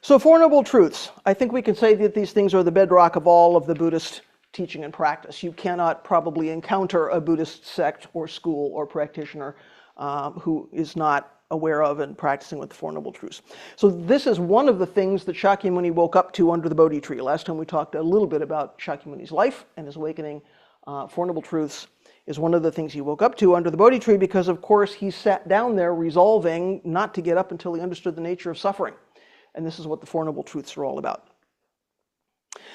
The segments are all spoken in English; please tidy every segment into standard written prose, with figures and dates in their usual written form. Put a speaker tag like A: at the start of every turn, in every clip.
A: So Four Noble Truths. I think we can say that these things are the bedrock of all of the Buddhist teaching and practice. You cannot probably encounter a Buddhist sect or school or practitioner who is not aware of and practicing with the Four Noble Truths. So this is one of the things that Shakyamuni woke up to under the Bodhi tree. Last time we talked a little bit about Shakyamuni's life and his awakening. Four Noble Truths is one of the things he woke up to under the Bodhi tree because, of course, he sat down there resolving not to get up until he understood the nature of suffering. And this is what the Four Noble Truths are all about.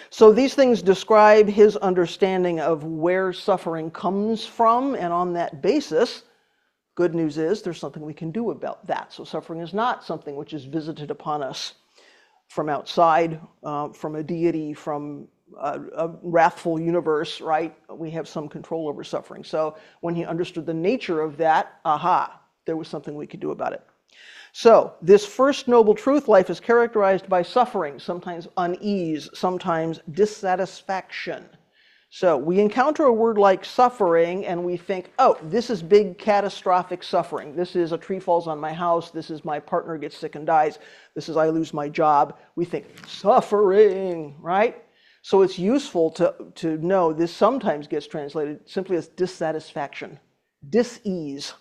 A: So these things describe his understanding of where suffering comes from, and on that basis, good news is there's something we can do about that. So suffering is not something which is visited upon us from outside, from a deity, from a wrathful universe, right? We have some control over suffering. So when he understood the nature of that, aha, there was something we could do about it. So this first noble truth, life is characterized by suffering, sometimes unease, sometimes dissatisfaction. So we encounter a word like suffering and we think, oh, this is big catastrophic suffering. This is a tree falls on my house. This is my partner gets sick and dies. This is I lose my job. We think suffering, right? So it's useful to know this sometimes gets translated simply as dissatisfaction, dis-ease,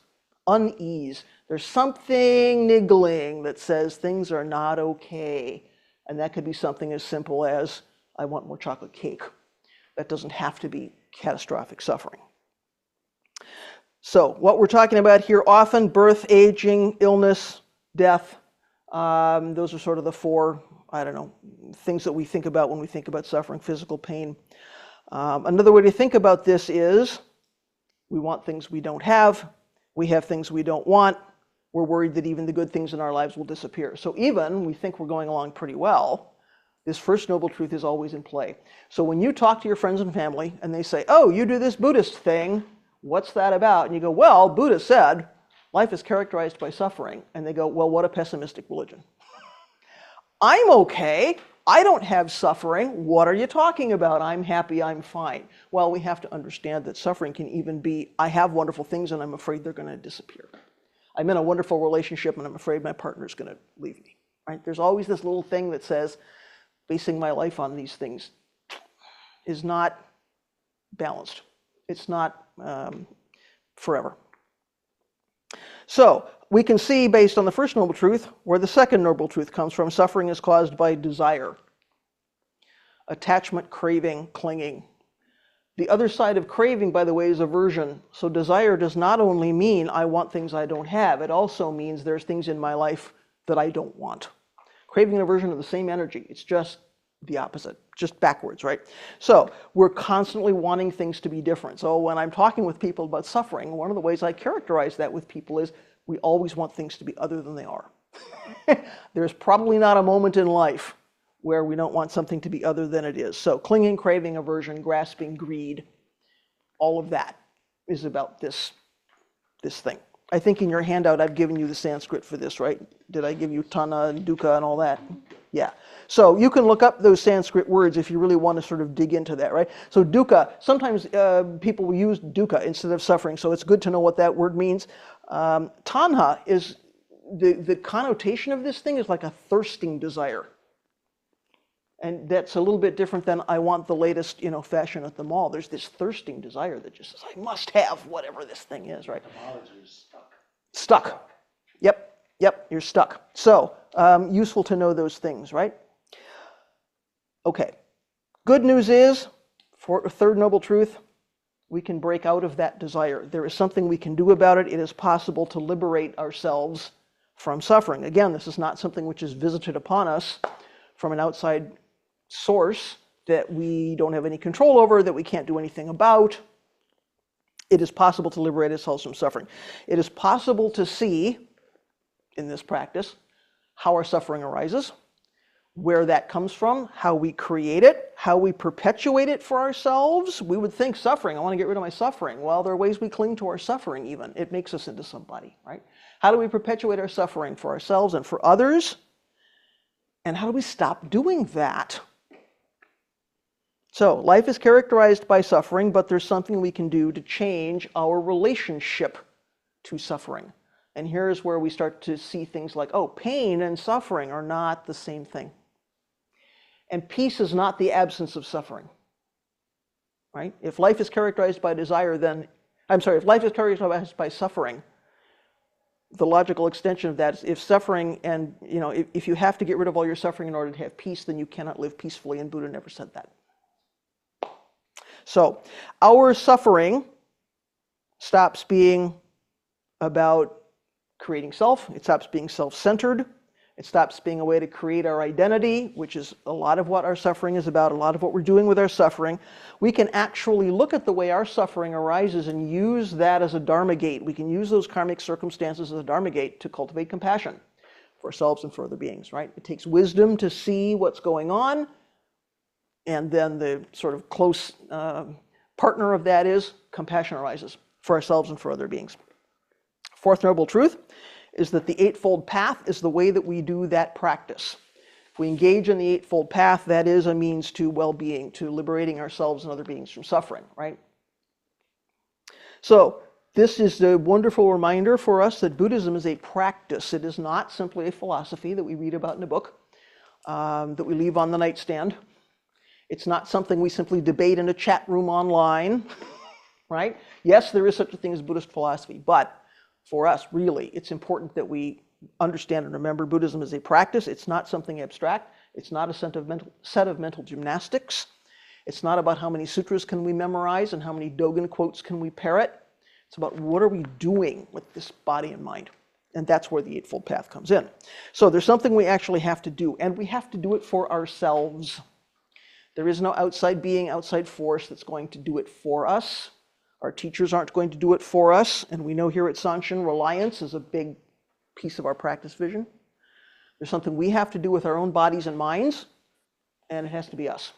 A: unease. There's something niggling that says things are not okay. And that could be something as simple as, I want more chocolate cake. That doesn't have to be catastrophic suffering. So what we're talking about here often, birth, aging, illness, death, those are sort of the four, I don't know, things that we think about when we think about suffering, physical pain. Another way to think about this is we want things we don't have. We have things we don't want. We're worried that even the good things in our lives will disappear. So even we think we're going along pretty well, this first noble truth is always in play. So when you talk to your friends and family and they say, oh, you do this Buddhist thing, what's that about? And you go, well, Buddha said life is characterized by suffering. And they go, well, what a pessimistic religion. I'm okay. I don't have suffering. What are you talking about? I'm happy. I'm fine. Well, we have to understand that suffering can even be, I have wonderful things and I'm afraid they're going to disappear. I'm in a wonderful relationship and I'm afraid my partner's going to leave me. Right? There's always this little thing that says, basing my life on these things is not balanced. It's not forever. So we can see, based on the first noble truth, where the second noble truth comes from. Suffering is caused by desire, attachment, craving, clinging. The other side of craving, by the way, is aversion. So desire does not only mean I want things I don't have, it also means there's things in my life that I don't want. Craving and aversion are the same energy. It's just the opposite, just backwards, right? So we're constantly wanting things to be different. So when I'm talking with people about suffering, one of the ways I characterize that with people is we always want things to be other than they are. There's probably not a moment in life where we don't want something to be other than it is. So clinging, craving, aversion, grasping, greed, all of that is about this thing. I think in your handout I've given you the Sanskrit for this, right? Did I give you tanha and dukkha and all that? Yeah. So you can look up those Sanskrit words if you really want to sort of dig into that, right? So dukkha, sometimes people will use dukkha instead of suffering, so it's good to know what that word means. Tanha is, the connotation of this thing is like a thirsting desire. And that's a little bit different than I want the latest, fashion at the mall. There's this thirsting desire that just says, I must have whatever this thing is, right?
B: Etymology is stuck.
A: Stuck. Yep, you're stuck. So, useful to know those things, right? Okay. Good news is, for a third noble truth, we can break out of that desire. There is something we can do about it. It is possible to liberate ourselves from suffering. Again, this is not something which is visited upon us from an outside source that we don't have any control over, that we can't do anything about. It is possible to liberate ourselves from suffering. It is possible to see, in this practice, how our suffering arises, where that comes from, how we create it, how we perpetuate it for ourselves. We would think suffering, I want to get rid of my suffering. Well, there are ways we cling to our suffering even. It makes us into somebody, right? How do we perpetuate our suffering for ourselves and for others? And how do we stop doing that? So, life is characterized by suffering, but there's something we can do to change our relationship to suffering. And here's where we start to see things like, oh, pain and suffering are not the same thing. And peace is not the absence of suffering, right? If life is characterized by desire, then, if life is characterized by suffering, the logical extension of that is if suffering and, if you have to get rid of all your suffering in order to have peace, then you cannot live peacefully, and Buddha never said that. So our suffering stops being about creating self. It stops being self-centered. It stops being a way to create our identity, which is a lot of what our suffering is about, a lot of what we're doing with our suffering. We can actually look at the way our suffering arises and use that as a dharma gate. We can use those karmic circumstances as a dharma gate to cultivate compassion for ourselves and for other beings, right? It takes wisdom to see what's going on, and then the sort of close partner of that is compassion arises for ourselves and for other beings. Fourth noble truth is that the Eightfold Path is the way that we do that practice. If we engage in the Eightfold Path, that is a means to well-being, to liberating ourselves and other beings from suffering, right? So this is a wonderful reminder for us that Buddhism is a practice. It is not simply a philosophy that we read about in a book, that we leave on the nightstand. It's not something we simply debate in a chat room online, right? Yes, there is such a thing as Buddhist philosophy, but for us, really, it's important that we understand and remember Buddhism is a practice. It's not something abstract. It's not a set of mental gymnastics. It's not about how many sutras can we memorize and how many Dogen quotes can we parrot. It's about what are we doing with this body and mind. And that's where the Eightfold Path comes in. So there's something we actually have to do, and we have to do it for ourselves. There is no outside being, outside force that's going to do it for us. Our teachers aren't going to do it for us, and we know here at Sanshin, reliance is a big piece of our practice vision. There's something we have to do with our own bodies and minds, and it has to be us.